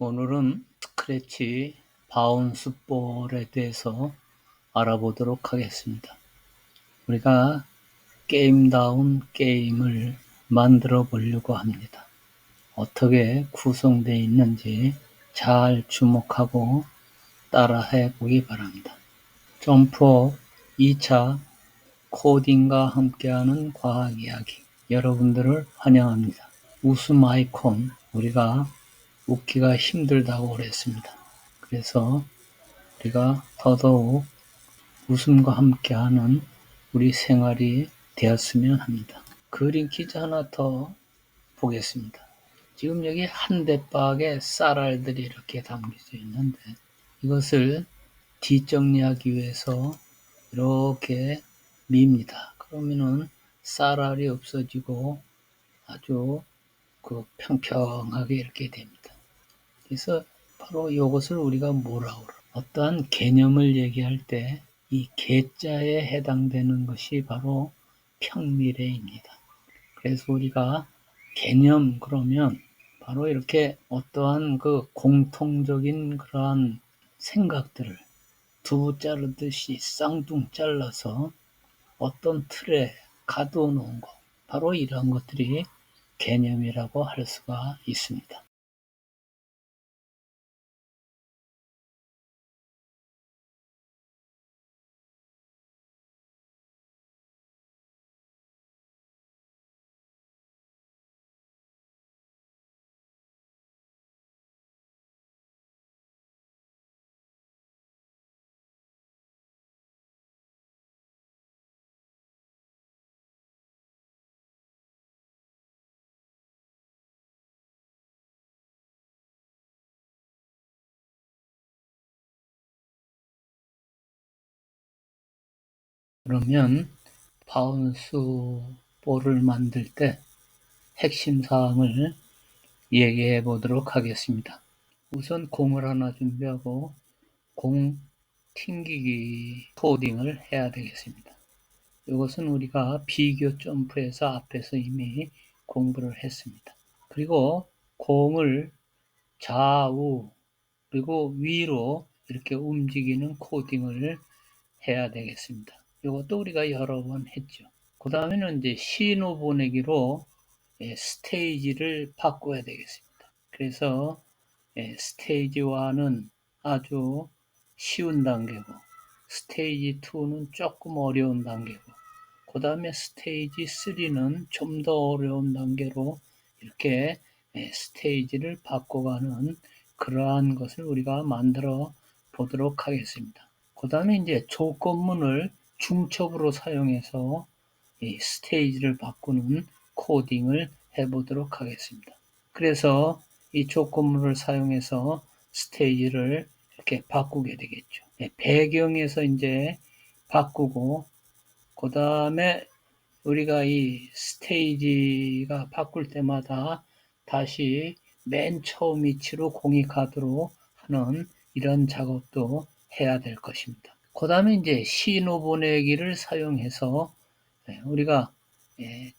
오늘은 스크래치 바운스 볼에 대해서 알아보도록 하겠습니다. 우리가 게임다운 게임을 만들어 보려고 합니다. 어떻게 구성되어 있는지 잘 주목하고 따라해 보기 바랍니다. 점프업 2차 코딩과 함께하는 과학 이야기, 여러분들을 환영합니다. 웃음 아이콘, 우리가 웃기가 힘들다고 그랬습니다. 그래서 우리가 더더욱 웃음과 함께하는 우리 생활이 되었으면 합니다. 그림 퀴즈 하나 더 보겠습니다. 지금 여기 한 대박의 쌀알들이 이렇게 담겨져 있는데, 이것을 뒷정리하기 위해서 이렇게 밉니다. 그러면은 쌀알이 없어지고 아주 평평하게 이렇게 됩니다. 그래서 바로 이것을 우리가 뭐라고 그래요? 어떠한 개념을 얘기할 때 이 개자에 해당되는 것이 바로 평미래입니다. 그래서 우리가 개념 그러면 바로 이렇게 어떠한 공통적인 그러한 생각들을 두부 자르듯이 쌍둥 잘라서 어떤 틀에 가두어 놓은 것, 바로 이러한 것들이 개념이라고 할 수가 있습니다. 그러면 바운스 볼을 만들 때 핵심 사항을 얘기해 보도록 하겠습니다. 우선 공을 하나 준비하고 공 튕기기 코딩을 해야 되겠습니다. 이것은 우리가 비교 점프에서 앞에서 이미 공부를 했습니다. 그리고 공을 좌우 그리고 위로 이렇게 움직이는 코딩을 해야 되겠습니다. 이것도 우리가 여러 번 했죠. 그 다음에는 이제 신호 보내기로 스테이지를 바꿔야 되겠습니다. 그래서 스테이지 1은 아주 쉬운 단계고, 스테이지 2는 조금 어려운 단계고, 그 다음에 스테이지 3는 좀 더 어려운 단계로 이렇게 스테이지를 바꿔가는 그러한 것을 우리가 만들어 보도록 하겠습니다. 그 다음에 이제 조건문을 중첩으로 사용해서 이 스테이지를 바꾸는 코딩을 해보도록 하겠습니다. 그래서 이 조건문을 사용해서 스테이지를 이렇게 바꾸게 되겠죠. 배경에서 이제 바꾸고, 그 다음에 우리가 이 스테이지가 바꿀 때마다 다시 맨 처음 위치로 공이 가도록 하는 이런 작업도 해야 될 것입니다. 그 다음에 이제 신호 보내기를 사용해서 우리가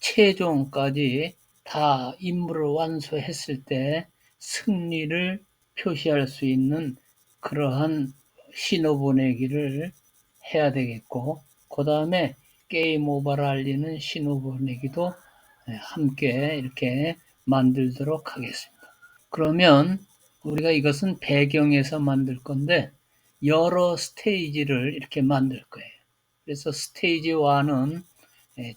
최종까지 다 임무를 완수했을 때 승리를 표시할 수 있는 그러한 신호 보내기를 해야 되겠고, 그 다음에 게임 오버를 알리는 신호 보내기도 함께 이렇게 만들도록 하겠습니다. 그러면 우리가 이것은 배경에서 만들 건데 여러 스테이지를 이렇게 만들 거예요. 그래서 스테이지 1은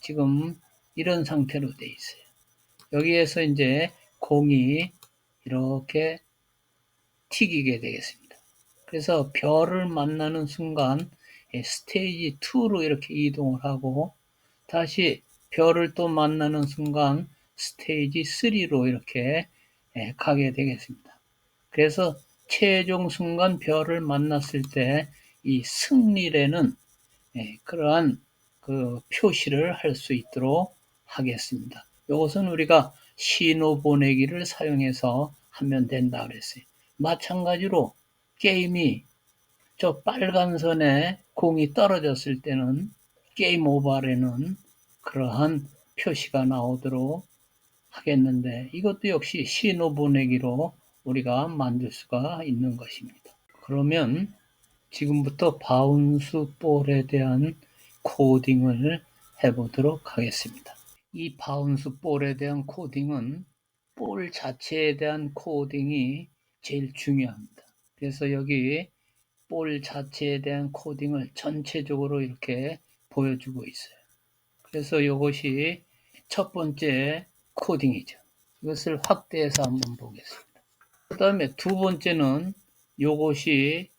지금 이런 상태로 되어 있어요. 여기에서 이제 공이 이렇게 튀기게 되겠습니다. 그래서 별을 만나는 순간 스테이지 2로 이렇게 이동을 하고, 다시 별을 또 만나는 순간 스테이지 3로 이렇게 가게 되겠습니다. 그래서 최종 순간 별을 만났을 때 이 승리라는 그러한 표시를 할 수 있도록 하겠습니다. 이것은 우리가 신호 보내기를 사용해서 하면 된다 그랬어요. 마찬가지로 게임이 저 빨간 선에 공이 떨어졌을 때는 게임 오버라는 그러한 표시가 나오도록 하겠는데, 이것도 역시 신호 보내기로 우리가 만들 수가 있는 것입니다. 그러면 지금부터 바운스 볼에 대한 코딩을 해보도록 하겠습니다. 이 바운스 볼에 대한 코딩은 볼 자체에 대한 코딩이 제일 중요합니다. 그래서 여기 볼 자체에 대한 코딩을 전체적으로 이렇게 보여주고 있어요. 그래서 이것이 첫 번째 코딩이죠. 이것을 확대해서 한번 보겠습니다. 그 다음에 두 번째는 이것이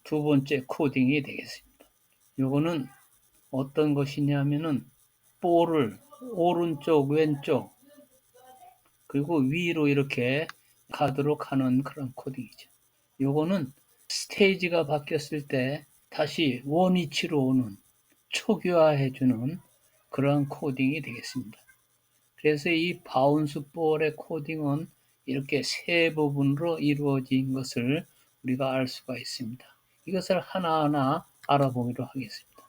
두 번째 코딩이 되겠습니다. 이거는 어떤 것이냐면은 볼을 오른쪽 왼쪽 그리고 위로 이렇게 가도록 하는 그런 코딩이죠. 요거는 스테이지가 바뀌었을 때 다시 원위치로 오는 초기화해주는 그런 코딩이 되겠습니다. 그래서 이 바운스 볼의 코딩은 이렇게 세 부분으로 이루어진 것을 우리가 알 수가 있습니다. 이것을 하나하나 알아보기로 하겠습니다.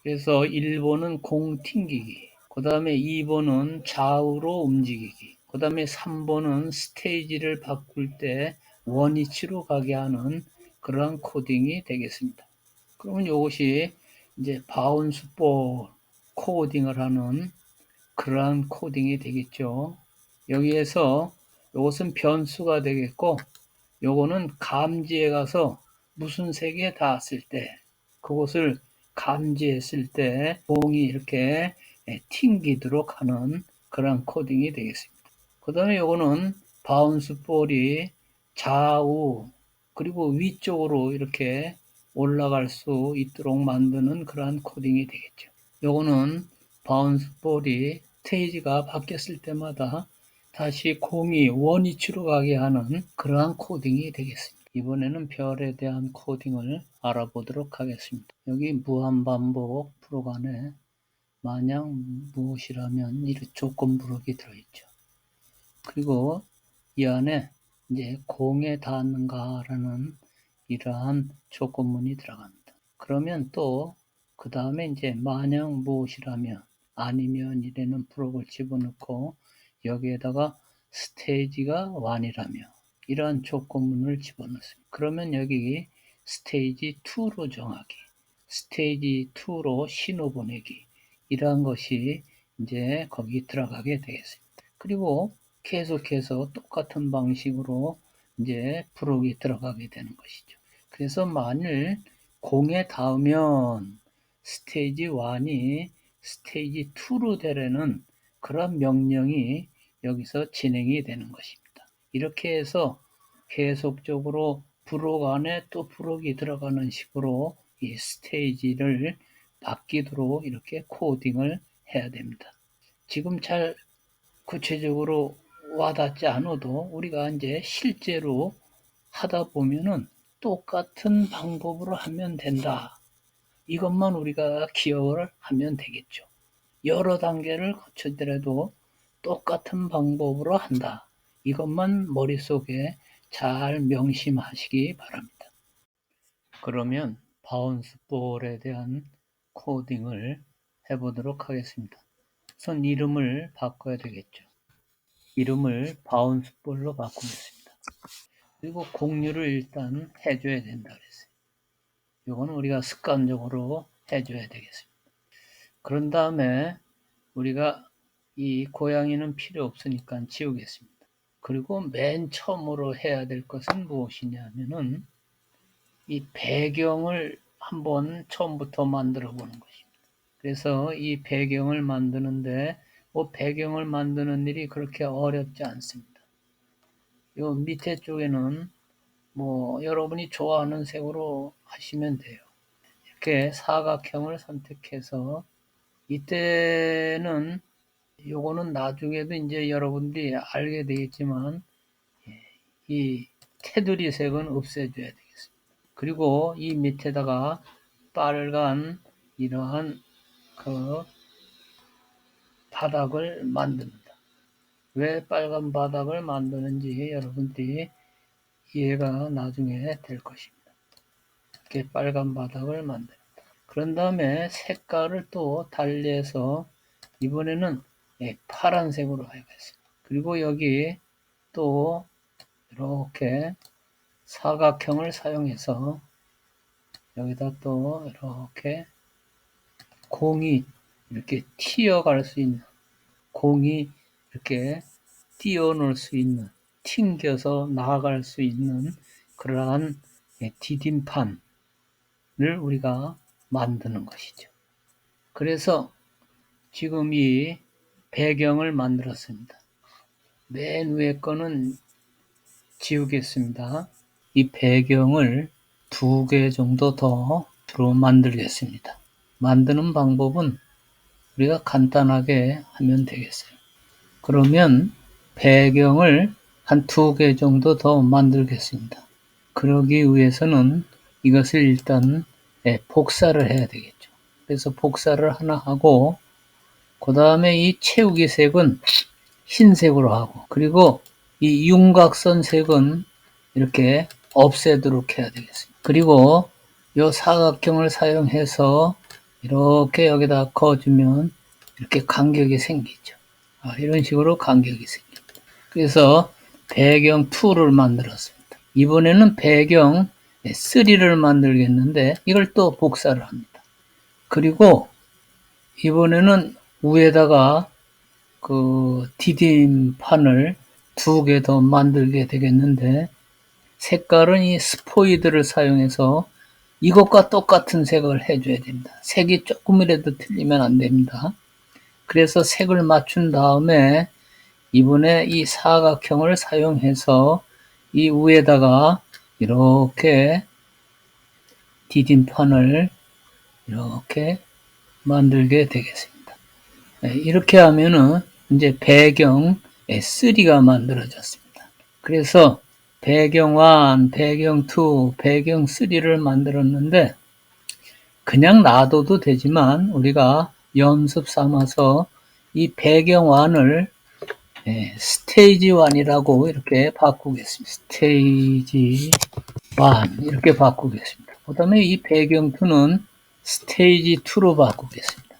그래서 1번은 공 튕기기, 그 다음에 2번은 좌우로 움직이기, 그 다음에 3번은 스테이지를 바꿀 때 원위치로 가게 하는 그러한 코딩이 되겠습니다. 그러면 이것이 이제 바운스 볼 코딩을 하는 그러한 코딩이 되겠죠. 여기에서 이것은 변수가 되겠고, 요거는 감지에 가서 무슨 색에 닿았을 때, 그것을 감지했을 때 공이 이렇게 튕기도록 하는 그런 코딩이 되겠습니다. 그 다음에 요거는 바운스 볼이 좌우 그리고 위쪽으로 이렇게 올라갈 수 있도록 만드는 그러한 코딩이 되겠죠. 요거는 바운스 볼이 스테이지가 바뀌었을 때마다 다시 공이 원위치로 가게 하는 그러한 코딩이 되겠습니다. 이번에는 별에 대한 코딩을 알아보도록 하겠습니다. 여기 무한반복 프로그램에 만약 무엇이라면 이런 조건 부록이 들어있죠. 그리고 이 안에 이제 공에 닿는가라는 이러한 조건문이 들어갑니다. 그러면 또 그 다음에 이제 만약 무엇이라면 아니면 이라는 부록을 집어넣고 여기에다가 스테이지가 1이라며 이러한 조건문을 집어넣습니다. 그러면 여기 스테이지 2로 정하기, 스테이지 2로 신호 보내기 이러한 것이 이제 거기 들어가게 되겠습니다. 그리고 계속해서 똑같은 방식으로 이제 부록이 들어가게 되는 것이죠. 그래서 만일 공에 닿으면 스테이지 1이 스테이지 2로 되려는 그런 명령이 여기서 진행이 되는 것입니다. 이렇게 해서 계속적으로 부록 안에 또 부록이 들어가는 식으로 이 스테이지를 바뀌도록 이렇게 코딩을 해야 됩니다. 지금 잘 구체적으로 와닿지 않아도 우리가 이제 실제로 하다 보면은 똑같은 방법으로 하면 된다. 이것만 우리가 기억을 하면 되겠죠. 여러 단계를 거치더라도 똑같은 방법으로 한다. 이것만 머릿속에 잘 명심하시기 바랍니다. 그러면 바운스 볼에 대한 코딩을 해보도록 하겠습니다. 우선 이름을 바꿔야 되겠죠. 이름을 바운스 볼로 바꾸겠습니다. 그리고 공유를 일단 해줘야 된다 그랬어요. 이건 우리가 습관적으로 해줘야 되겠습니다. 그런 다음에 우리가 이 고양이는 필요 없으니까 지우겠습니다. 그리고 맨 처음으로 해야 될 것은 무엇이냐면은 이 배경을 한번 처음부터 만들어 보는 것입니다. 그래서 이 배경을 만드는데 배경을 만드는 일이 그렇게 어렵지 않습니다. 요 밑에 쪽에는 여러분이 좋아하는 색으로 하시면 돼요. 이렇게 사각형을 선택해서 이때는 요거는 나중에도 이제 여러분들이 알게 되겠지만 이 테두리 색은 없애줘야 되겠습니다. 그리고 이 밑에다가 빨간 이러한 그 바닥을 만듭니다. 왜 빨간 바닥을 만드는지 여러분들이 이해가 나중에 될 것입니다. 이렇게 빨간 바닥을 만듭니다. 그런 다음에 색깔을 또 달리해서 이번에는 파란색으로 하겠습니다. 그리고 여기 또 이렇게 사각형을 사용해서 여기다 또 이렇게 공이 이렇게 튀어갈 수 있는, 공이 이렇게 띄워놓을 수 있는, 튕겨서 나아갈 수 있는 그러한 디딤판을 우리가 만드는 것이죠. 그래서 지금 이 배경을 만들었습니다. 맨 위에 거는 지우겠습니다. 이 배경을 2개 정도 더 주로 만들겠습니다. 만드는 방법은 우리가 간단하게 하면 되겠어요. 그러면 배경을 한 2개 정도 더 만들겠습니다. 그러기 위해서는 이것을 일단 복사를 해야 되겠죠. 그래서 복사를 하나 하고, 그 다음에 이 채우기 색은 흰색으로 하고, 그리고 이 윤곽선 색은 이렇게 없애도록 해야 되겠습니다. 그리고 이 사각형을 사용해서 이렇게 여기다 그어주면 이렇게 간격이 생기죠. 이런 식으로 간격이 생깁니다. 그래서 배경 2를 만들었습니다. 이번에는 배경 3를 만들겠는데 이걸 또 복사를 합니다. 그리고 이번에는 위에다가 그 디딤판을 2개 더 만들게 되겠는데, 색깔은 이 스포이드를 사용해서 이것과 똑같은 색을 해줘야 됩니다. 색이 조금이라도 틀리면 안 됩니다. 그래서 색을 맞춘 다음에 이번에 이 사각형을 사용해서 이 위에다가 이렇게 디딤판을 이렇게 만들게 되겠습니다. 이렇게 하면은 이제 배경 3가 만들어졌습니다. 그래서 배경 1, 배경 2, 배경 3를 만들었는데, 그냥 놔둬도 되지만 우리가 연습 삼아서 이 배경 1을 스테이지 1이라고 이렇게 바꾸겠습니다. 스테이지 1 이렇게 바꾸겠습니다. 그 다음에 이 배경 2는 스테이지 2로 바꾸겠습니다.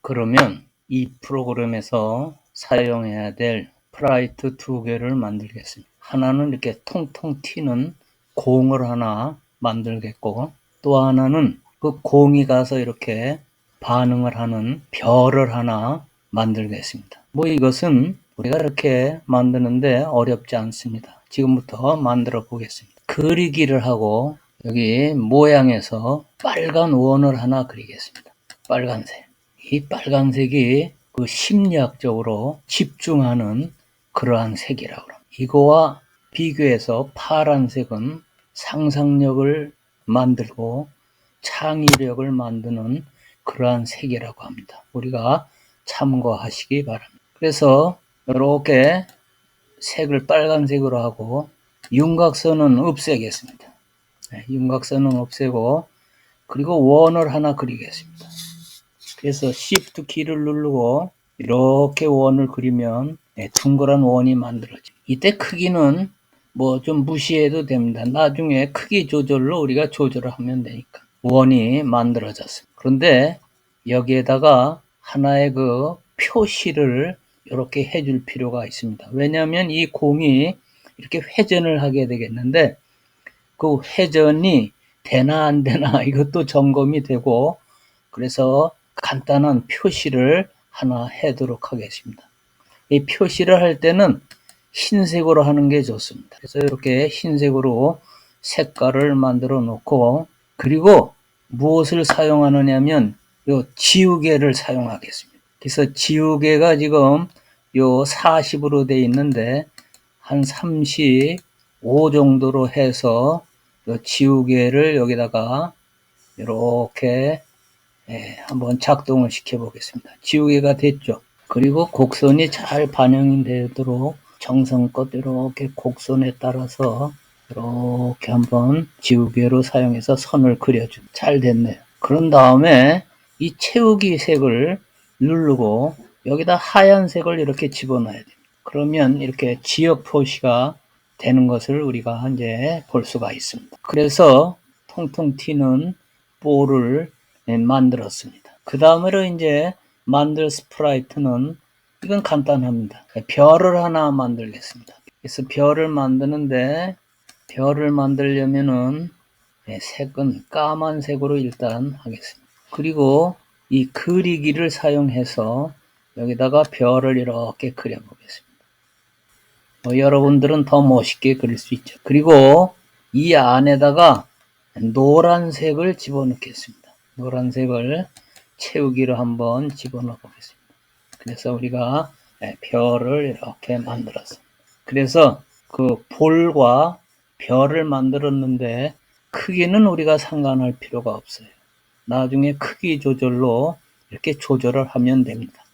그러면 이 프로그램에서 사용해야 될 스프라이트 2개를 만들겠습니다. 하나는 이렇게 통통 튀는 공을 하나 만들겠고, 또 하나는 그 공이 가서 이렇게 반응을 하는 별을 하나 만들겠습니다. 이것은 우리가 이렇게 만드는데 어렵지 않습니다. 지금부터 만들어 보겠습니다. 그리기를 하고 여기 모양에서 빨간 원을 하나 그리겠습니다. 빨간색. 이 빨간색이 그 심리학적으로 집중하는 그러한 색이라고 합니다. 이거와 비교해서 파란색은 상상력을 만들고 창의력을 만드는 그러한 색이라고 합니다. 우리가 참고하시기 바랍니다. 그래서 이렇게 색을 빨간색으로 하고 윤곽선은 없애겠습니다. 윤곽선은 없애고, 그리고 원을 하나 그리겠습니다. 그래서 Shift 키를 누르고 이렇게 원을 그리면 둥그란 원이 만들어집니다. 이때 크기는 좀 무시해도 됩니다. 나중에 크기 조절로 우리가 조절을 하면 되니까. 원이 만들어졌습니다. 그런데 여기에다가 하나의 그 표시를 이렇게 해줄 필요가 있습니다. 왜냐하면 이 공이 이렇게 회전을 하게 되겠는데, 그 회전이 되나 안 되나 이것도 점검이 되고, 그래서 간단한 표시를 하나 하도록 하겠습니다. 이 표시를 할 때는 흰색으로 하는 게 좋습니다. 그래서 이렇게 흰색으로 색깔을 만들어 놓고, 그리고 무엇을 사용하느냐면 요 지우개를 사용하겠습니다. 그래서 지우개가 지금 요 40으로 되어 있는데 한 35 정도로 해서 요 지우개를 여기다가 이렇게 한번 작동을 시켜 보겠습니다. 지우개가 됐죠. 그리고 곡선이 잘 반영이 되도록 정성껏 이렇게 곡선에 따라서 이렇게 한번 지우개로 사용해서 선을 그려줍니다. 잘 됐네요. 그런 다음에 이 채우기 색을 누르고 여기다 하얀색을 이렇게 집어넣어야 됩니다. 그러면 이렇게 지역 표시가 되는 것을 우리가 이제 볼 수가 있습니다. 그래서 통통 튀는 볼을 만들었습니다. 그 다음으로 이제 만들 스프라이트는 이건 간단합니다. 별을 하나 만들겠습니다. 그래서 별을 만드는데 별을 만들려면은 색은 까만색으로 일단 하겠습니다. 그리고 이 그리기를 사용해서 여기다가 별을 이렇게 그려보겠습니다. 여러분들은 더 멋있게 그릴 수 있죠. 그리고 이 안에다가 노란색을 집어넣겠습니다. 노란색을 채우기로 한번 집어넣어 보겠습니다. 그래서 우리가 별을 이렇게 만들었습니다. 그래서 그 볼과 별을 만들었는데 크기는 우리가 상관할 필요가 없어요. 나중에 크기 조절로 이렇게 조절을 하면 됩니다.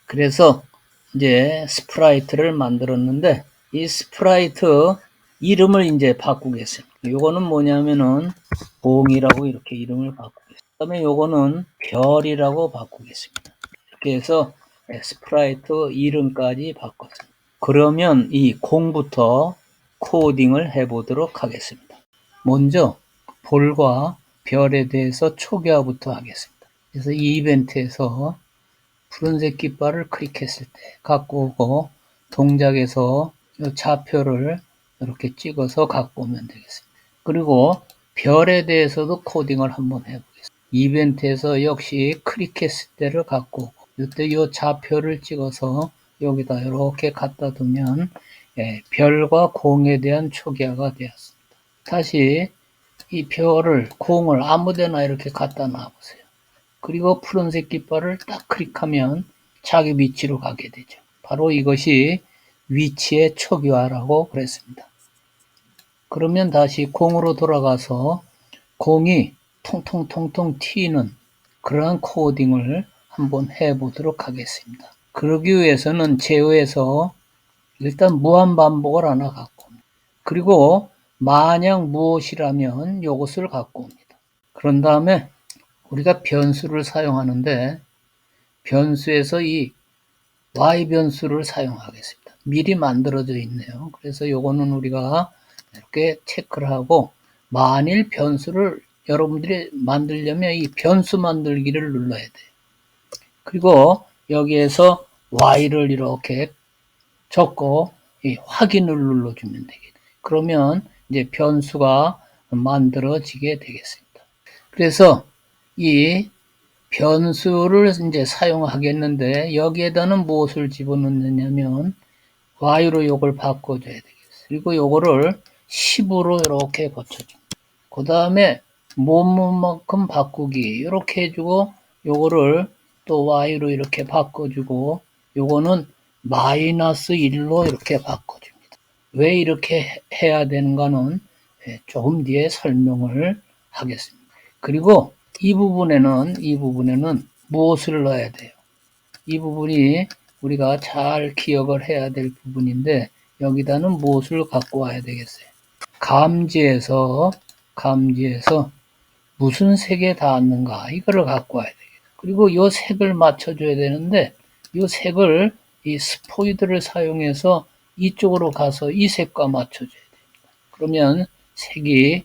그래서 이제 스프라이트를 만들었는데 이 스프라이트 이름을 이제 바꾸겠습니다. 요거는 뭐냐면은 공이라고 이렇게 이름을 바꾸겠습니다. 그 다음에 요거는 별이라고 바꾸겠습니다. 이렇게 해서 스프라이트 이름까지 바꿨습니다. 그러면 이 공부터 코딩을 해보도록 하겠습니다. 먼저 볼과 별에 대해서 초기화부터 하겠습니다. 그래서 이 이벤트에서 푸른색 깃발을 클릭했을 때 갖고 오고 동작에서 좌표를 이렇게 찍어서 갖고 오면 되겠습니다. 그리고 별에 대해서도 코딩을 한번 해보겠습니다. 이벤트에서 역시 클릭했을 때를 갖고 오고 이때 이 좌표를 찍어서 여기다 이렇게 갖다 두면 별과 공에 대한 초기화가 되었습니다. 다시 이 별을 공을 아무데나 이렇게 갖다 놔보세요. 그리고 푸른색 깃발을 딱 클릭하면 자기 위치로 가게 되죠. 바로 이것이 위치의 초기화라고 그랬습니다. 그러면 다시 공으로 돌아가서 공이 통통통통 튀는 그러한 코딩을 한번 해보도록 하겠습니다. 그러기 위해서는 제어에서 일단 무한반복을 하나 갖고 옵니다. 그리고 만약 무엇이라면 이것을 갖고 옵니다. 그런 다음에 우리가 변수를 사용하는데 변수에서 이 y 변수를 사용하겠습니다. 미리 만들어져 있네요. 그래서 요거는 우리가 이렇게 체크를 하고 만일 변수를 여러분들이 만들려면 이 변수 만들기를 눌러야 돼요. 그리고 여기에서 y를 이렇게 적고 이 확인을 눌러주면 되겠죠. 그러면 이제 변수가 만들어지게 되겠습니다. 그래서 이 변수를 이제 사용하겠는데 여기에다는 무엇을 집어넣느냐면 y로 이걸 바꿔줘야 되겠어요. 그리고 요거를 10으로 이렇게 고쳐줍니다. 그 다음에 뭐뭐만큼 바꾸기 이렇게 해주고 요거를 또 y로 이렇게 바꿔주고 요거는 마이너스 1로 이렇게 바꿔줍니다. 왜 이렇게 해야 되는가는 조금 뒤에 설명을 하겠습니다. 그리고 이 부분에는 무엇을 넣어야 돼요? 이 부분이 우리가 잘 기억을 해야 될 부분인데 여기다는 무엇을 갖고 와야 되겠어요? 감지해서 무슨 색에 닿았는가 이거를 갖고 와야 되겠어요. 그리고 이 색을 맞춰줘야 되는데 이 색을 이 스포이드를 사용해서 이쪽으로 가서 이 색과 맞춰줘야 됩니다. 그러면 색이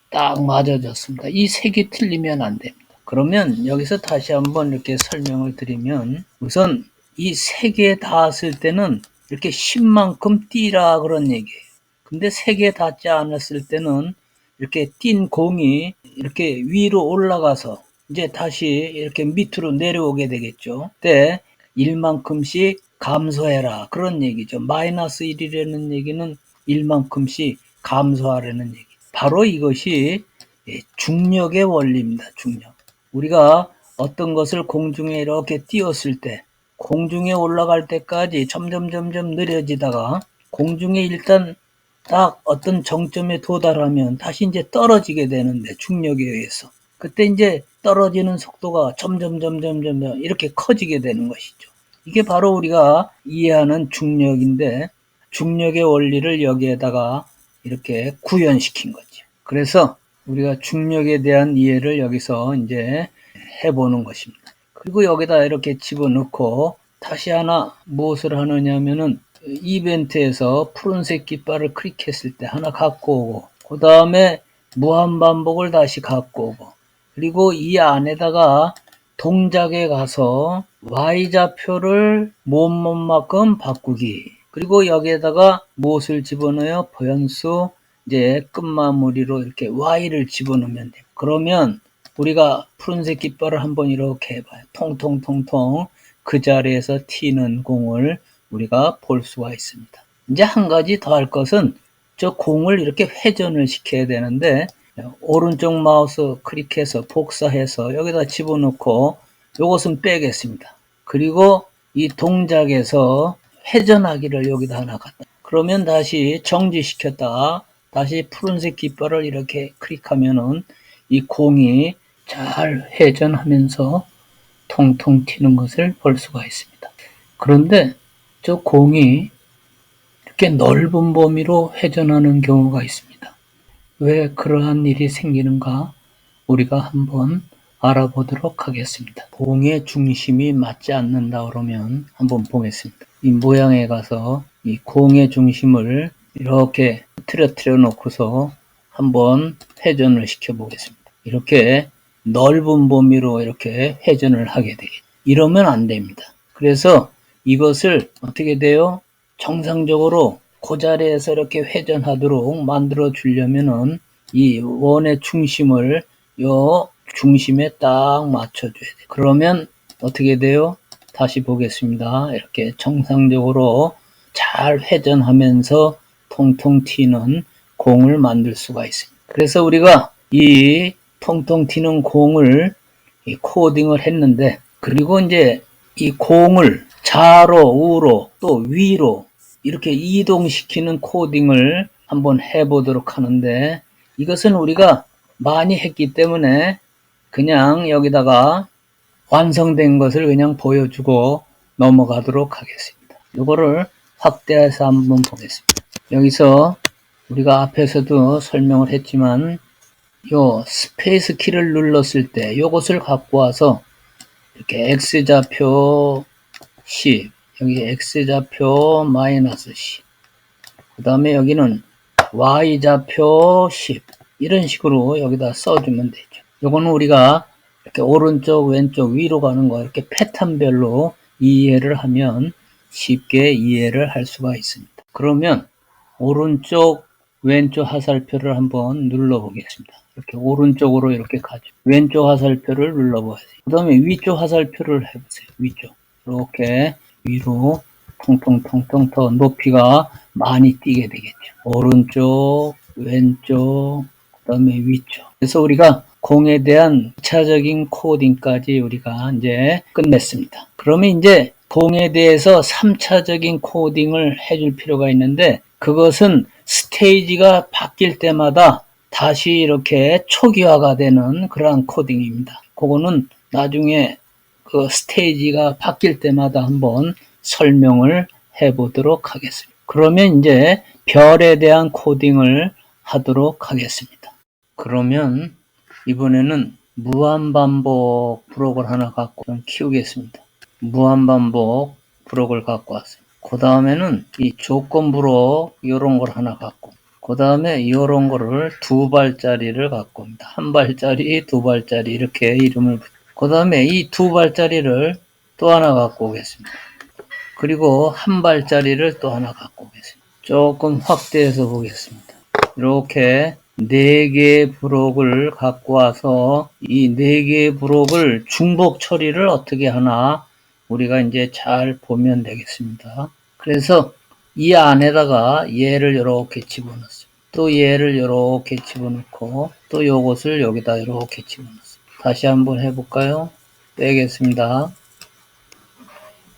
딱 맞아졌습니다. 이 색이 틀리면 안 됩니다. 그러면 여기서 다시 한번 이렇게 설명을 드리면 우선 이 색에 닿았을 때는 이렇게 10만큼 띄라 그런 얘기예요. 근데 색에 닿지 않았을 때는 이렇게 띈 공이 이렇게 위로 올라가서 이제 다시 이렇게 밑으로 내려오게 되겠죠. 그때 1만큼씩 감소해라 그런 얘기죠. 마이너스 1이라는 얘기는 1만큼씩 감소하라는 얘기. 바로 이것이 중력의 원리입니다. 중력. 우리가 어떤 것을 공중에 이렇게 띄웠을 때 공중에 올라갈 때까지 점점 느려지다가 공중에 일단 딱 어떤 정점에 도달하면 다시 이제 떨어지게 되는데 중력에 의해서 그때 이제 떨어지는 속도가 점점 이렇게 커지게 되는 것이죠. 이게 바로 우리가 이해하는 중력인데 중력의 원리를 여기에다가 이렇게 구현시킨 거죠. 그래서 우리가 중력에 대한 이해를 여기서 이제 해보는 것입니다. 그리고 여기다 이렇게 집어넣고 다시 하나 무엇을 하느냐면은 이벤트에서 푸른색 깃발을 클릭했을 때 하나 갖고 오고 그 다음에 무한반복을 다시 갖고 오고 그리고 이 안에다가 동작에 가서 y좌표를 뭐뭐만큼 바꾸기 그리고 여기에다가 무엇을 집어넣어요? 변수 이제 끝마무리로 이렇게 y를 집어넣으면 돼요. 그러면 우리가 푸른색 깃발을 한번 이렇게 해봐요. 통통통통 그 자리에서 튀는 공을 우리가 볼 수가 있습니다. 이제 한 가지 더 할 것은 저 공을 이렇게 회전을 시켜야 되는데 오른쪽 마우스 클릭해서 복사해서 여기다 집어넣고 이것은 빼겠습니다. 그리고 이 동작에서 회전하기를 여기다 하나 갖다. 그러면 다시 정지시켰다가 다시 푸른색 깃발을 이렇게 클릭하면은 이 공이 잘 회전하면서 통통 튀는 것을 볼 수가 있습니다. 그런데 저 공이 이렇게 넓은 범위로 회전하는 경우가 있습니다. 왜 그러한 일이 생기는가? 우리가 한번 알아보도록 하겠습니다. 공의 중심이 맞지 않는다 그러면 한번 보겠습니다. 이 모양에 가서 이 공의 중심을 이렇게 틀어뜨려 놓고서 한번 회전을 시켜 보겠습니다. 이렇게 넓은 범위로 이렇게 회전을 하게 되겠죠. 이러면 안 됩니다. 그래서 이것을 어떻게 돼요? 정상적으로 그 자리에서 이렇게 회전하도록 만들어 주려면은 이 원의 중심을 요 중심에 딱 맞춰줘야 돼요. 그러면 어떻게 돼요? 다시 보겠습니다. 이렇게 정상적으로 잘 회전하면서 통통 튀는 공을 만들 수가 있습니다. 그래서 우리가 이 통통 튀는 공을 코딩을 했는데, 그리고 이제 이 공을 좌로 우로 또 위로 이렇게 이동시키는 코딩을 한번 해보도록 하는데, 이것은 우리가 많이 했기 때문에 그냥 여기다가 완성된 것을 그냥 보여주고 넘어가도록 하겠습니다. 이거를 확대해서 한번 보겠습니다. 여기서 우리가 앞에서도 설명을 했지만 요 스페이스 키를 눌렀을 때 요것을 갖고 와서 이렇게 x좌표 10, 여기 x좌표 마이너스 10, 그 다음에 여기는 y좌표 10, 이런 식으로 여기다 써주면 되죠. 요거는 우리가 이렇게 오른쪽 왼쪽 위로 가는 거 이렇게 패턴별로 이해를 하면 쉽게 이해를 할 수가 있습니다. 그러면 오른쪽 왼쪽 화살표를 한번 눌러 보겠습니다. 이렇게 오른쪽으로 이렇게 가죠. 왼쪽 화살표를 눌러 보세요. 그 다음에 위쪽 화살표를 해보세요. 위쪽 이렇게 위로 통통통통 더 높이가 많이 뛰게 되겠죠. 오른쪽 왼쪽 그 다음에 위쪽. 그래서 우리가 공에 대한 2차적인 코딩까지 우리가 이제 끝냈습니다. 그러면 이제 공에 대해서 3차적인 코딩을 해줄 필요가 있는데, 그것은 스테이지가 바뀔 때마다 다시 이렇게 초기화가 되는 그러한 코딩입니다. 그거는 나중에 그 스테이지가 바뀔 때마다 한번 설명을 해보도록 하겠습니다. 그러면 이제 별에 대한 코딩을 하도록 하겠습니다. 그러면 이번에는 무한반복 브록을 하나 갖고 좀 키우겠습니다. 무한반복 브록을 갖고 왔어요. 그 다음에는 이 조건 브록 이런 걸 하나 갖고, 그 다음에 이런 거를 2발짜리를 갖고 옵니다. 1발짜리, 2발짜리 이렇게 이름을 붙여. 그 다음에 이 2발짜리를 또 하나 갖고 오겠습니다. 그리고 1발짜리를 또 하나 갖고 오겠습니다. 조금 확대해서 보겠습니다. 이렇게 4개의 브록을 갖고 와서 이 4개의 브록을 중복 처리를 어떻게 하나 우리가 이제 잘 보면 되겠습니다. 그래서 이 안에다가 얘를 이렇게 집어넣었어요. 또 얘를 이렇게 집어넣고 또 요것을 여기다 이렇게 집어넣었어요. 다시 한번 해볼까요? 빼겠습니다.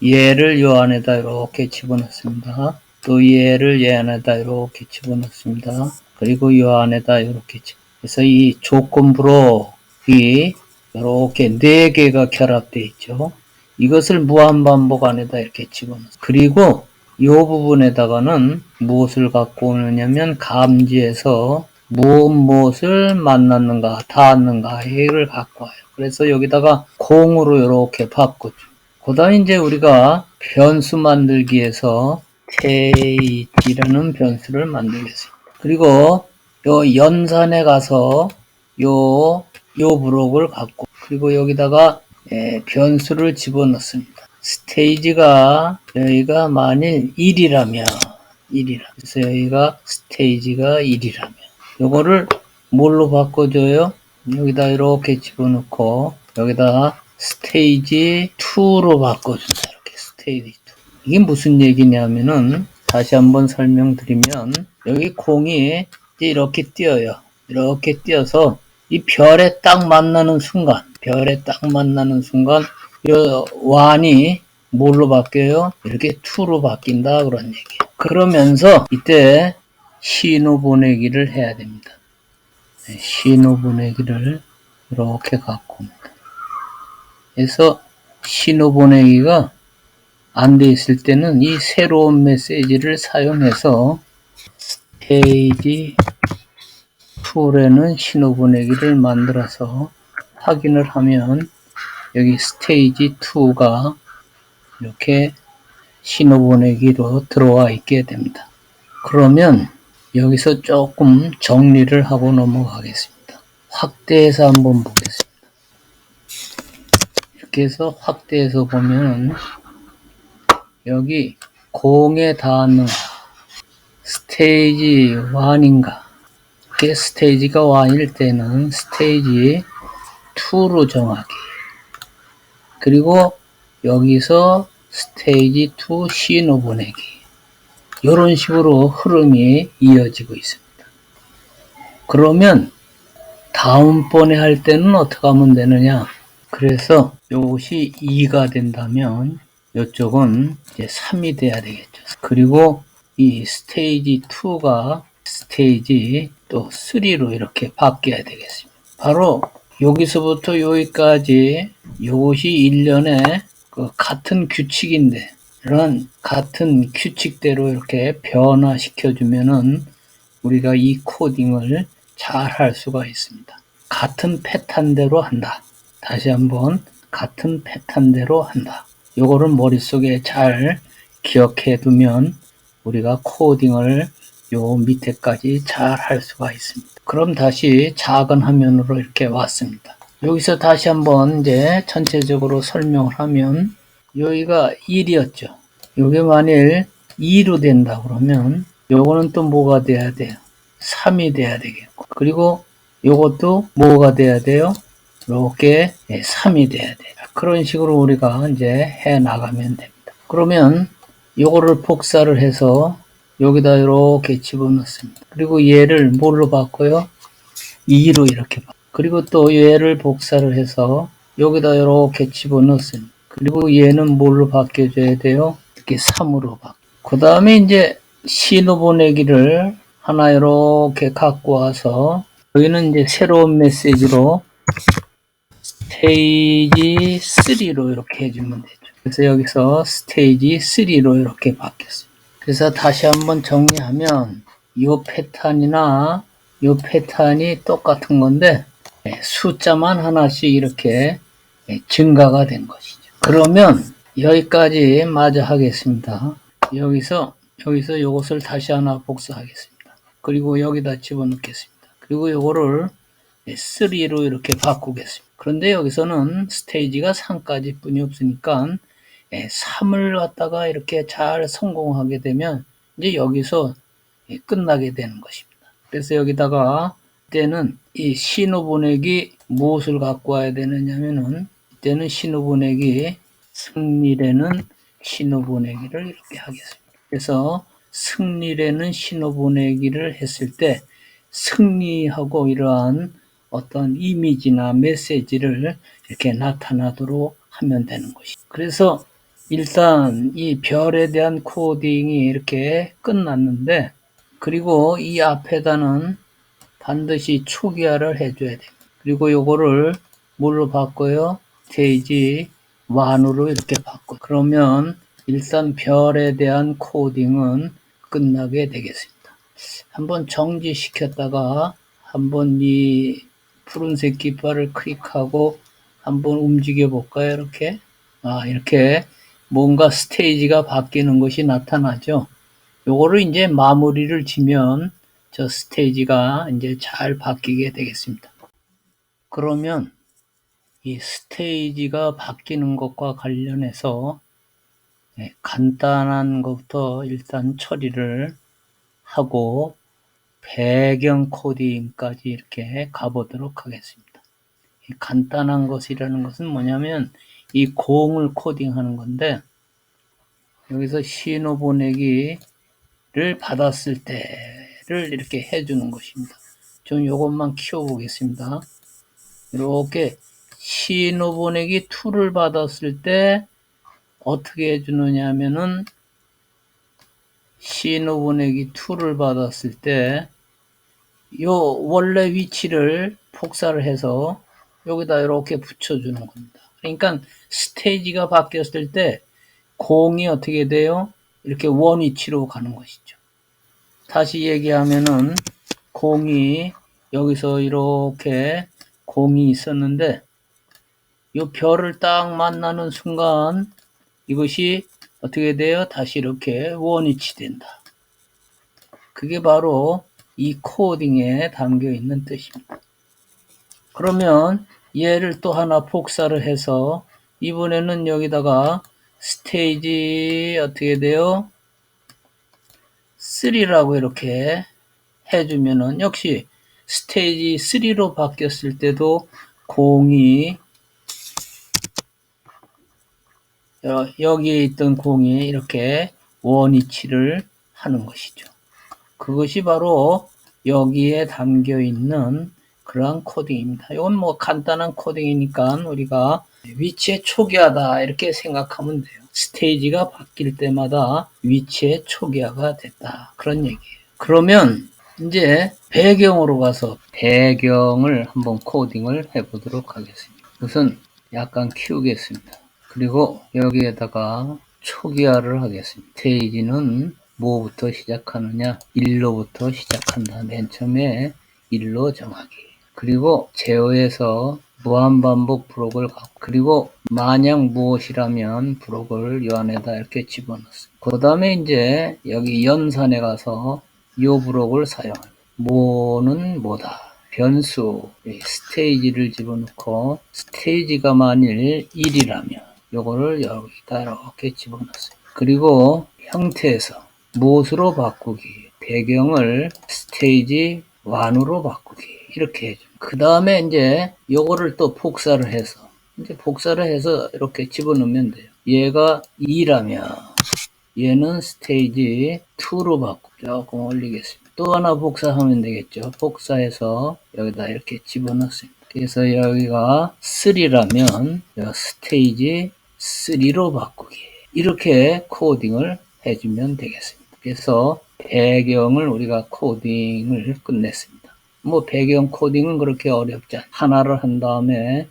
얘를 요 안에다 이렇게 집어넣습니다. 또 얘를 얘 안에다 이렇게 집어넣습니다. 그리고 이 안에다 이렇게 그래서 이 조건 브록이 이렇게 4개가 결합되어 있죠. 이것을 무한반복 안에다 이렇게 집어넣어요. 그리고 이 부분에다가는 무엇을 갖고 오느냐면 감지해서 무엇을 만났는가 닿았는가 얘를 갖고 와요. 그래서 여기다가 공으로 이렇게 바꾸죠. 그 다음에 이제 우리가 변수 만들기에서 tate라는 변수를 만들겠습니다. 그리고 요 연산에 가서 요 브록을 갖고, 그리고 여기다가 변수를 집어넣습니다. 스테이지가 여기가 만일 1이라면 그래서 여기가 스테이지가 1이라면 요거를 뭘로 바꿔줘요? 여기다 이렇게 집어넣고 여기다 스테이지 2로 바꿔준다. 이렇게 스테이지 2. 이게 무슨 얘기냐면은 다시 한번 설명드리면 여기 공이 이렇게 뛰어요. 이렇게 뛰어서 이 별에 딱 만나는 순간 이 완이 뭘로 바뀌어요? 이렇게 2로 바뀐다 그런 얘기예요. 그러면서 이때 신호 보내기를 해야 됩니다. 신호 보내기를 이렇게 갖고 옵니다. 그래서 신호 보내기가 안 돼 있을 때는 이 새로운 메시지를 사용해서 스테이지 2라는 신호 보내기를 만들어서 확인을 하면 여기 스테이지 2가 이렇게 신호 보내기로 들어와 있게 됩니다. 그러면 여기서 조금 정리를 하고 넘어가겠습니다. 확대해서 한번 보겠습니다. 이렇게 해서 확대해서 보면 여기 공에 닿았는가 스테이지 1인가 이렇게 스테이지가 1일 때는 스테이지 2로 정하기 그리고 여기서 스테이지 2 신호 보내기 이런 식으로 흐름이 이어지고 있습니다. 그러면 다음번에 할 때는 어떻게 하면 되느냐 그래서 이것이 2가 된다면 이쪽은 이제 3이 돼야 되겠죠. 그리고 이 스테이지 2가 스테이지 또 3로 이렇게 바뀌어야 되겠습니다. 바로 여기서부터 여기까지 이것이 일련의 같은 규칙인데 이런 같은 규칙대로 이렇게 변화시켜 주면은 우리가 이 코딩을 잘 할 수가 있습니다. 같은 패턴대로 한다. 다시 한번 같은 패턴대로 한다. 요거를 머릿속에 잘 기억해 두면 우리가 코딩을 요 밑에까지 잘 할 수가 있습니다. 그럼 다시 작은 화면으로 이렇게 왔습니다. 여기서 다시 한번 이제 전체적으로 설명을 하면 여기가 1이었죠. 요게 만일 2로 된다 그러면 요거는 또 뭐가 돼야 돼요? 3이 돼야 되겠고 그리고 요것도 뭐가 돼야 돼요? 이렇게 3이 돼야 돼요. 그런 식으로 우리가 이제 해 나가면 됩니다. 그러면 요거를 복사를 해서 여기다 이렇게 집어넣습니다. 그리고 얘를 뭘로 바꿔요? 2로 이렇게 바꿔요. 그리고 또 얘를 복사를 해서 여기다 이렇게 집어넣습니다. 그리고 얘는 뭘로 바뀌어줘야 돼요? 이렇게 3으로 바꿔요. 그 다음에 이제 신호 보내기를 하나 이렇게 갖고 와서 여기는 이제 새로운 메시지로 스테이지 3로 이렇게 해주면 되죠. 그래서 여기서 스테이지 3로 이렇게 바뀌었어요. 그래서 다시 한번 정리하면 이 패턴이나 이 패턴이 똑같은 건데 숫자만 하나씩 이렇게 증가가 된 것이죠. 그러면 여기까지 마저 하겠습니다. 여기서 이것을 다시 하나 복사하겠습니다. 그리고 여기다 집어넣겠습니다. 그리고 이거를 3로 이렇게 바꾸겠습니다. 그런데 여기서는 스테이지가 3까지 뿐이 없으니까 3을 갖다가 이렇게 잘 성공하게 되면 이제 여기서 끝나게 되는 것입니다. 그래서 여기다가 이때는 이 신호 보내기 무엇을 갖고 와야 되느냐면은 이때는 신호 보내기 승리라는 신호 보내기를 이렇게 하겠습니다. 그래서 승리라는 신호 보내기를 했을 때 승리하고 이러한 어떤 이미지나 메시지를 이렇게 나타나도록 하면 되는 것이죠. 그래서 일단 이 별에 대한 코딩이 이렇게 끝났는데 그리고 이 앞에다는 반드시 초기화를 해줘야 됩니다. 그리고 요거를 뭘로 바꿔요? 스테이지 1으로 이렇게 바꿔. 그러면 일단 별에 대한 코딩은 끝나게 되겠습니다. 한번 정지시켰다가 한번 이 푸른색 깃발을 클릭하고 한번 움직여 볼까요? 이렇게. 이렇게 뭔가 스테이지가 바뀌는 것이 나타나죠. 요거를 이제 마무리를 지면 저 스테이지가 이제 잘 바뀌게 되겠습니다. 그러면 이 스테이지가 바뀌는 것과 관련해서 네, 간단한 것부터 일단 처리를 하고 배경 코딩까지 이렇게 가보도록 하겠습니다. 간단한 것이라는 것은 뭐냐면 이 공을 코딩하는 건데, 여기서 신호 보내기를 받았을 때를 이렇게 해주는 것입니다. 좀 이것만 키워보겠습니다. 이렇게 신호 보내기 2를 받았을 때 어떻게 해주느냐 하면은, 신호 보내기 2를 받았을 때 요 원래 위치를 복사를 해서 여기다 이렇게 붙여주는 겁니다. 그러니까 스테이지가 바뀌었을 때 공이 어떻게 돼요? 이렇게 원위치로 가는 것이죠. 다시 얘기하면은 공이 여기서 이렇게 공이 있었는데 이 별을 딱 만나는 순간 이것이 어떻게 돼요? 다시 이렇게 원위치 된다. 그게 바로 이 코딩에 담겨 있는 뜻입니다. 그러면 얘를 또 하나 복사를 해서 이번에는 여기다가 스테이지 어떻게 돼요? 3라고 이렇게 해주면은 역시 스테이지 3로 바뀌었을 때도 공이 여기에 있던 공이 이렇게 원위치를 하는 것이죠. 그것이 바로 여기에 담겨 있는 그러한 코딩입니다. 이건 뭐 간단한 코딩이니까 우리가 위치에 초기화다 이렇게 생각하면 돼요. 스테이지가 바뀔 때마다 위치에 초기화가 됐다. 그런 얘기예요. 그러면 이제 배경으로 가서 배경을 한번 코딩을 해보도록 하겠습니다. 우선 약간 키우겠습니다. 그리고 여기에다가 초기화를 하겠습니다. 스테이지는 뭐부터 시작하느냐? 1로부터 시작한다. 맨 처음에 1로 정하기. 그리고 제어해서 무한반복 브록을 갖고, 그리고 만약 무엇이라면 브록을 요 안에다 이렇게 집어넣습니다. 그 다음에 이제 여기 연산에 가서 요 브록을 사용합니다. 뭐는 뭐다. 변수, 스테이지를 집어넣고, 스테이지가 만일 1이라면 요거를 여기다 이렇게 집어넣습니다. 그리고 형태에서 무엇으로 바꾸기, 배경을 스테이지 1으로 바꾸기, 이렇게 해줍니다. 그 다음에 이제 요거를 또 복사를 해서 이렇게 집어넣으면 돼요. 얘가 2라면 얘는 스테이지 2로 바꾸고 조금 올리겠습니다. 또 하나 복사하면 되겠죠. 복사해서 여기다 이렇게 집어넣습니다. 그래서 여기가 3라면 스테이지 3로 바꾸기, 이렇게 코딩을 해주면 되겠습니다. 그래서 배경을 우리가 코딩을 끝냈습니다. 뭐 배경 코딩은 그렇게 어렵지 않아요. 하나를 한 다음에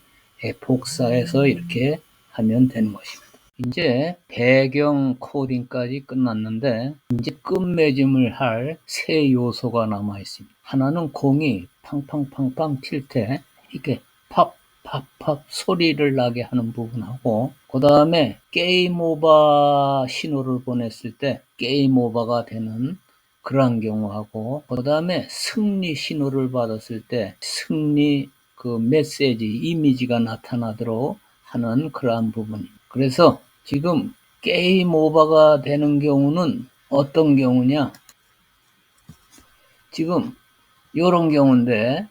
복사해서 이렇게 하면 되는 것입니다. 이제 배경 코딩까지 끝났는데 이제 끝맺음을 할 세 요소가 남아 있습니다. 하나는 공이 팡팡팡팡 튈 때 이렇게 팝팝팝 소리를 나게 하는 부분하고, 그 다음에 게임 오버 신호를 보냈을 때 게임 오버가 되는 그러한 경우하고, 그 다음에 승리 신호를 받았을 때 승리 그 메시지 이미지가 나타나도록 하는 그러한 부분입니다. 그래서 지금 게임 오버가 되는 경우는 어떤 경우냐? 지금 이런 경우인데,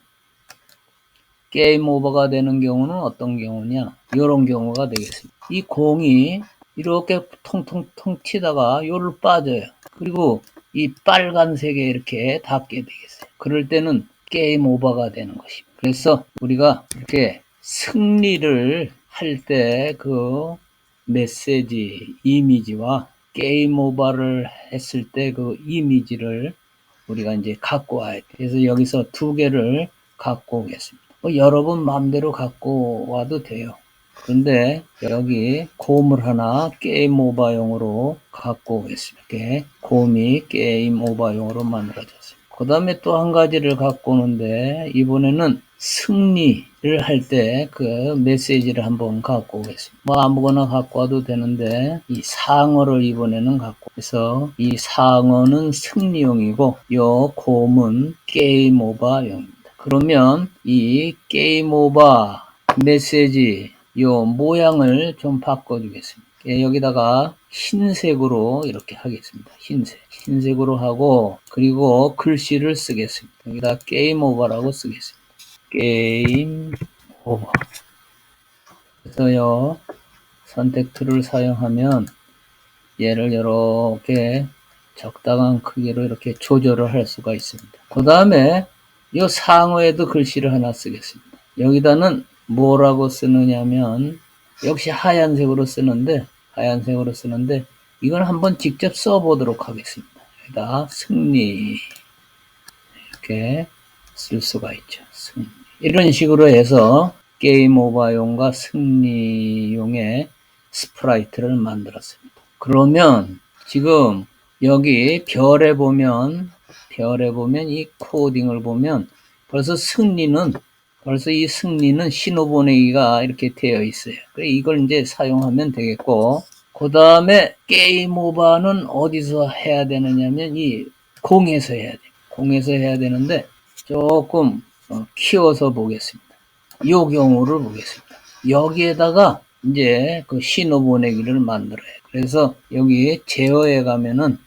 게임 오버가 되는 경우는 어떤 경우냐? 이런 경우가 되겠습니다. 이 공이 이렇게 통통통 튀다가 요를 빠져요. 그리고 이 빨간색에 이렇게 닿게 되겠어요. 그럴 때는 게임 오버가 되는 것입니다. 그래서 우리가 이렇게 승리를 할 때 그 메시지 이미지와 게임 오버를 했을 때 그 이미지를 우리가 이제 갖고 와야 돼. 그래서 여기서 두 개를 갖고 오겠습니다. 여러분 마음대로 갖고 와도 돼요. 그런데 여기 곰을 하나 게임 오버용으로 갖고 오겠습니다. 이렇게 곰이 게임 오버용으로 만들어졌습니다. 그 다음에 또 한 가지를 갖고 오는데, 이번에는 승리를 할 때 그 메시지를 한번 갖고 오겠습니다. 뭐 아무거나 갖고 와도 되는데 이 상어를 이번에는 갖고, 그래서 이 상어는 승리용이고 요 곰은 게임 오버용입니다. 그러면 이 게임 오버 메시지 요 모양을 좀 바꿔주겠습니다. 여기다가 흰색으로 이렇게 하겠습니다. 흰색으로 하고, 그리고 글씨를 쓰겠습니다. 여기다 게임 오버라고 쓰겠습니다. 게임 오버. 그래서요, 선택 툴을 사용하면 얘를 이렇게 적당한 크기로 이렇게 조절을 할 수가 있습니다. 그 다음에 이 상어에도 글씨를 하나 쓰겠습니다. 여기다는 뭐라고 쓰느냐면 역시 하얀색으로 쓰는데 이걸 한번 직접 써보도록 하겠습니다. 여기다 승리 이렇게 쓸 수가 있죠. 승리. 이런 식으로 해서 게임 오버용과 승리용의 스프라이트를 만들었습니다. 그러면 지금 여기 별에 보면 이 코딩을 보면 벌써 이 승리는 신호 보내기가 이렇게 되어 있어요. 이걸 이제 사용하면 되겠고, 그 다음에 게임 오버는 어디서 해야 되느냐면 이 공에서 해야 돼요. 공에서 해야 되는데 조금 키워서 보겠습니다. 이 경우를 보겠습니다. 여기에다가 이제 그 신호 보내기를 만들어요. 그래서 여기 제어에 가면은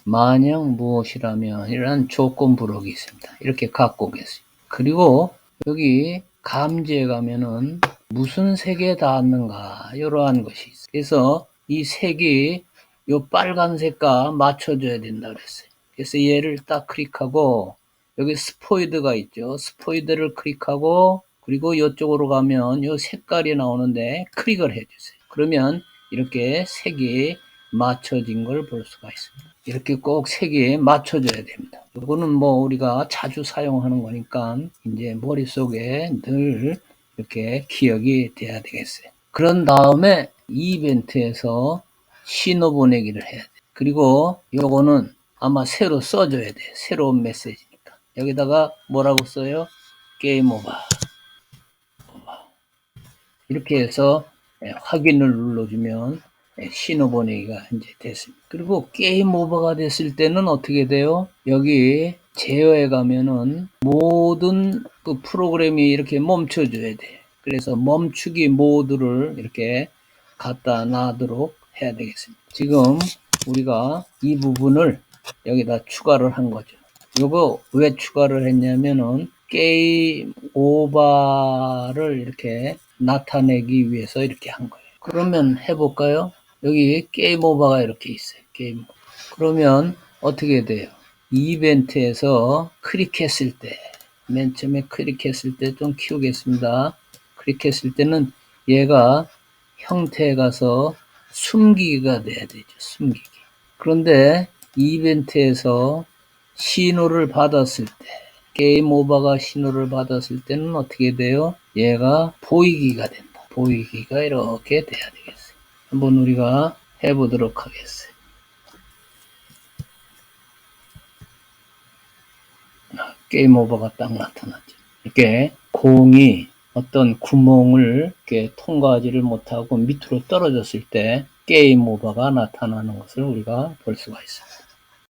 만약 무엇이라면 이런 조건 부록이 있습니다. 이렇게 갖고 오겠습니다. 그리고 여기 감지에 가면은 무슨 색에 닿았는가 이러한 것이 있어요. 그래서 이 색이 요 빨간색과 맞춰줘야 된다 그랬어요. 그래서 얘를 딱 클릭하고 여기 스포이드가 있죠. 스포이드를 클릭하고 그리고 이쪽으로 가면 요 색깔이 나오는데 클릭을 해주세요. 그러면 이렇게 색이 맞춰진 걸 볼 수가 있습니다. 이렇게 꼭 색이 맞춰져야 됩니다. 이거는 뭐 우리가 자주 사용하는 거니까 이제 머릿속에 늘 이렇게 기억이 돼야 되겠어요. 그런 다음에 이벤트에서 신호 보내기를 해야 돼. 그리고 요거는 아마 새로 써줘야 돼. 새로운 메시지니까. 여기다가 뭐라고 써요? 게임 오버. 이렇게 해서 확인을 눌러주면 신호 보내기가 이제 됐습니다. 그리고 게임 오버가 됐을 때는 어떻게 돼요? 여기 제어에 가면은 모든 그 프로그램이 이렇게 멈춰줘야 돼. 그래서 멈추기 모드를 이렇게 갖다 놔도록 해야 되겠습니다. 지금 우리가 이 부분을 여기다 추가를 한 거죠. 요거 왜 추가를 했냐면은 게임 오버를 이렇게 나타내기 위해서 이렇게 한 거예요. 그러면 해볼까요? 여기 게임 오버가 이렇게 있어요. 게임 오버. 그러면 어떻게 돼요? 이벤트에서 클릭했을 때, 맨 처음에 클릭했을 때 좀 키우겠습니다. 클릭했을 때는 얘가 형태에 가서 숨기기가 돼야 되죠. 숨기기. 그런데 이벤트에서 신호를 받았을 때, 게임 오버가 신호를 받았을 때는 어떻게 돼요? 얘가 보이기가 된다. 보이기가 이렇게 돼야 되겠어요. 한번 우리가 해보도록 하겠어요. 게임 오버가 딱 나타났죠. 이렇게 공이 어떤 구멍을 이렇게 통과하지를 못하고 밑으로 떨어졌을 때 게임 오버가 나타나는 것을 우리가 볼 수가 있습니다.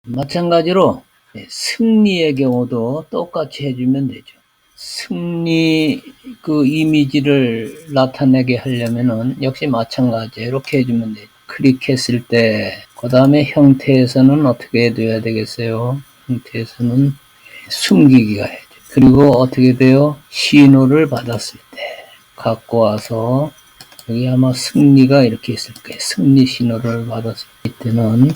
마찬가지로 승리의 경우도 똑같이 해주면 되죠. 승리 그 이미지를 나타내게 하려면은 역시 마찬가지 이렇게 해주면 되죠. 클릭했을 때 그 다음에 형태에서는 어떻게 해둬야 되겠어요? 형태에서는 숨기기가 해야죠. 그리고 어떻게 돼요? 신호를 받았을 때 갖고 와서 여기 아마 승리가 이렇게 있을 거예요. 승리 신호를 받았을 때는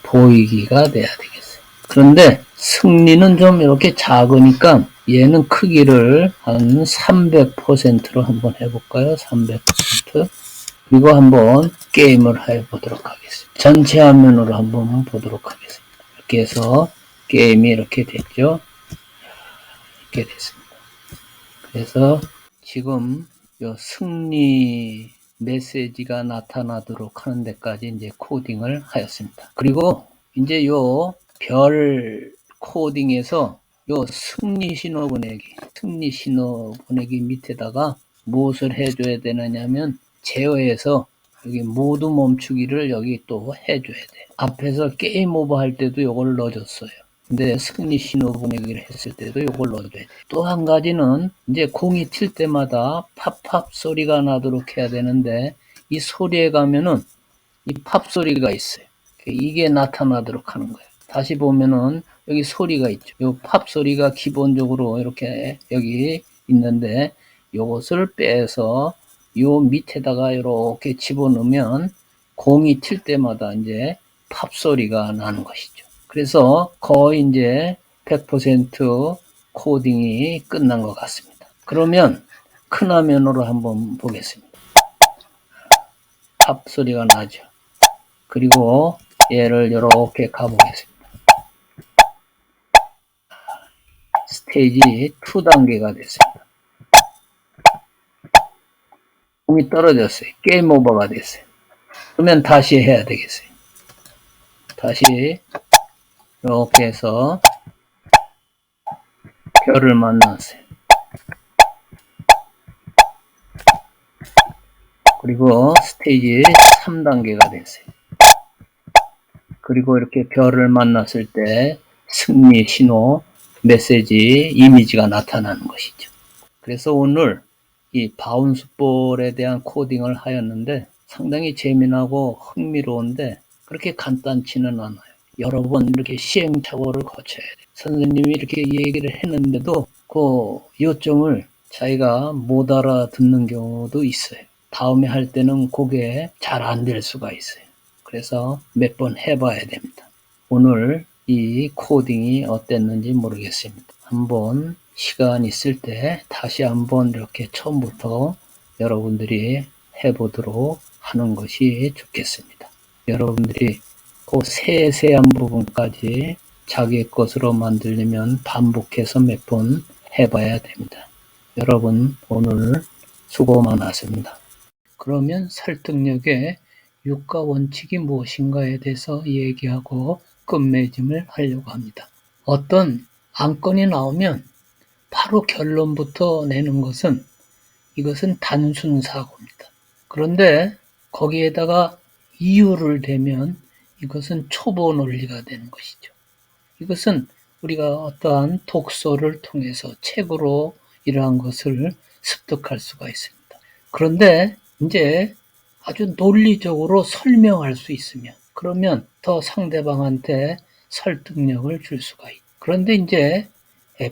보이기가 돼야 되겠어요. 그런데 승리는 좀 이렇게 작으니까 얘는 크기를 한 300%로 한번 해볼까요? 300%. 그리고 한번 게임을 해보도록 하겠습니다. 전체 화면으로 한번 보도록 하겠습니다. 이렇게 해서 게임이 이렇게 됐죠. 이렇게 됐습니다. 그래서 지금 요 승리 메시지가 나타나도록 하는 데까지 이제 코딩을 하였습니다. 그리고 이제 요 별 코딩에서 요 승리 신호 보내기 밑에다가 무엇을 해줘야 되느냐면 제어해서 여기 모두 멈추기를 여기 또 해줘야 돼. 앞에서 게임 오버 할 때도 요걸 넣어줬어요. 근데 승리 신호 보내기를 했을 때도 요걸 넣어줘야 돼. 또 한 가지는 이제 공이 튈 때마다 팝팝 소리가 나도록 해야 되는데 이 소리에 가면은 이 팝 소리가 있어요. 이게 나타나도록 하는 거예요. 다시 보면은 여기 소리가 있죠. 이 팝 소리가 기본적으로 이렇게 여기 있는데 요것을 빼서 요 밑에다가 이렇게 집어넣으면 공이 튈 때마다 이제 팝 소리가 나는 것이죠. 그래서 거의 이제 100% 코딩이 끝난 것 같습니다. 그러면 큰 화면으로 한번 보겠습니다. 팝 소리가 나죠. 그리고 얘를 이렇게 가보겠습니다. 스테이지 2 단계가 됐습니다. 공이 떨어졌어요. 게임 오버가 됐어요. 그러면 다시 해야 되겠어요. 다시 이렇게 해서 별을 만났어요. 그리고 스테이지 3단계가 됐어요. 그리고 이렇게 별을 만났을 때 승리 신호, 메시지, 이미지가 나타나는 것이죠. 그래서 오늘 이 바운스볼에 대한 코딩을 하였는데 상당히 재미나고 흥미로운데 그렇게 간단치는 않아요. 여러 번 이렇게 시행착오를 거쳐야 돼요. 선생님이 이렇게 얘기를 했는데도 그 요점을 자기가 못 알아듣는 경우도 있어요. 다음에 할 때는 그게 잘 안 될 수가 있어요. 그래서 몇 번 해봐야 됩니다. 오늘 이 코딩이 어땠는지 모르겠습니다. 한번 시간 있을 때 다시 한번 이렇게 처음부터 여러분들이 해보도록 하는 것이 좋겠습니다. 여러분들이 그 세세한 부분까지 자기 것으로 만들려면 반복해서 몇 번 해봐야 됩니다. 여러분 오늘 수고 많았습니다. 그러면 설득력의 유가 원칙이 무엇인가에 대해서 얘기하고 끝맺음을 하려고 합니다. 어떤 안건이 나오면 바로 결론부터 내는 것은 이것은 단순 사고입니다. 그런데 거기에다가 이유를 대면 이것은 초보 논리가 되는 것이죠. 이것은 우리가 어떠한 독서를 통해서 책으로 이러한 것을 습득할 수가 있습니다. 그런데 이제 아주 논리적으로 설명할 수 있으면 그러면 더 상대방한테 설득력을 줄 수가 있고 그런데 이제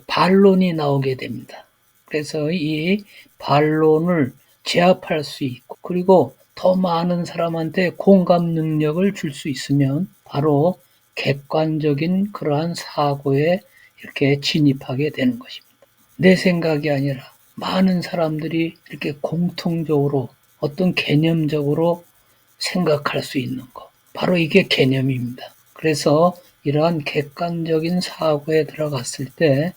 반론이 나오게 됩니다. 그래서 이 반론을 제압할 수 있고 그리고 더 많은 사람한테 공감 능력을 줄 수 있으면 바로 객관적인 그러한 사고에 이렇게 진입하게 되는 것입니다. 내 생각이 아니라 많은 사람들이 이렇게 공통적으로 어떤 개념적으로 생각할 수 있는 것. 바로 이게 개념입니다. 그래서 이러한 객관적인 사고에 들어갔을 때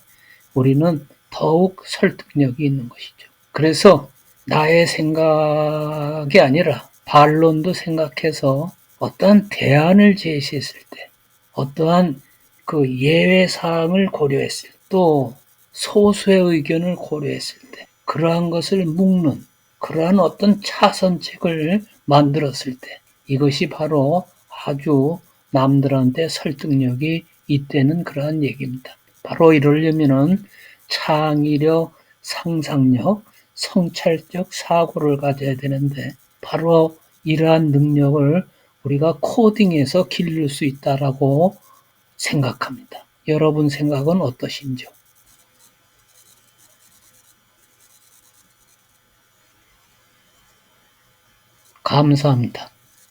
우리는 더욱 설득력이 있는 것이죠. 그래서 나의 생각이 아니라 반론도 생각해서 어떠한 대안을 제시했을 때 어떠한 그 예외 사항을 고려했을 때 또 소수의 의견을 고려했을 때 그러한 것을 묶는 그러한 어떤 차선책을 만들었을 때 이것이 바로 아주 남들한테 설득력이 있다는 그러한 얘기입니다. 바로 이러려면은 창의력, 상상력, 성찰적 사고를 가져야 되는데 바로 이러한 능력을 우리가 코딩에서 기를 수 있다라고 생각합니다. 여러분 생각은 어떠신지요? 감사합니다.